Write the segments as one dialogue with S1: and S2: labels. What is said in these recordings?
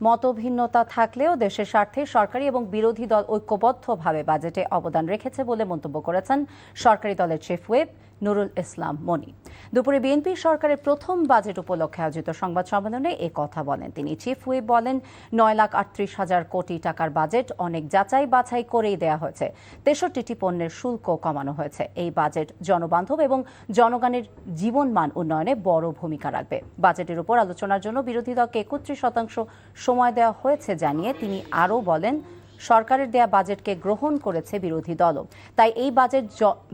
S1: মতভিন্নতা থাকলেও দেশের স্বার্থে সরকারি এবং বিরোধী দল ঐক্যবদ্ধভাবে বাজেটে অবদান রেখেছে বলে মন্তব্য করেছেন সরকারি দলের চিফ হুইপ নুরুল ইসলাম মনি। দুপুরে বিএনপি সরকারের প্রথম বাজেট উপলক্ষে আয়োজিত সংবাদ সম্মেলনে এ কথা বলেন তিনি। চিফ হুইপ বলেন, 9,38,000 কোটি টাকার বাজেট অনেক যাচাই বাছাই করেই দেয়া হয়েছে। 63টি পণ্যের শুল্ক কমানো হয়েছে। এই বাজেট জনবান্ধব এবং জনগণের জীবনমান উন্নয়নে বড় ভূমিকা রাখবে। বাজেটের উপর আলোচনার জন্য বিরোধী দলকে 31% সময় দেওয়া হয়েছে জানিয়ে তিনি আরও বলেন, সরকারের দেয়া বাজেটকে গ্রহণ করেছে বিরোধী দলও। তাই এই বাজেট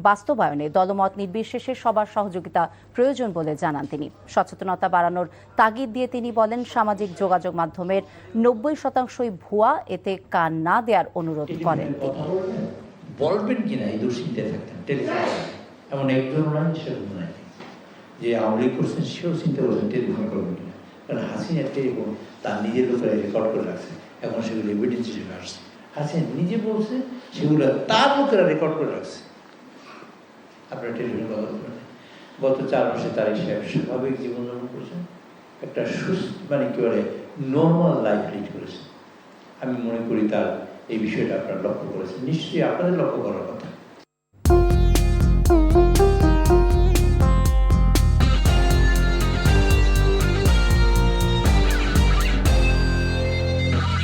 S1: বাস্তবায়নে দলমত নির্বিশেষে সবার সহযোগিতা প্রয়োজন বলে জানান তিনি। সচেতনতা বাড়ানোর তাগিদ দিয়ে তিনি বলেন, সামাজিক যোগাযোগ মাধ্যমের 90%ই ভুয়া, এতে কান না দেওয়ার অনুরোধ করেন তিনি।
S2: বলবেন কিনা এই দুশ্চিন্তায় থাকতেন টেলিফোন, এমন একজন নাই সেরকম নাই যে আওয়ামী লীগ করছেন সেও চিন্তা করছেন টেলিফোন করবেন কিনা। কারণ হাসিনা টেলিফোন তার নিজের লোকেরা রেকর্ড করে রাখছে, এখন সেগুলো এভিডেন্স হিসেবে আসছে। হাসিনা নিজে বলছে, সেগুলো তার লোকেরা রেকর্ড করে রাখছে। আপনারা টেলিফোনে কথা বলবেন। গত 4 মাসে তার স্বাভাবিক জীবনযাপন করেছেন, একটা সুস্থ মানে কি বলে নর্মাল লাইফ লিড করেছেন। আমি মনে করি তার এই বিষয়টা আপনারা লক্ষ্য করেছেন, নিশ্চয়ই আপনাদের লক্ষ্য করার কথা।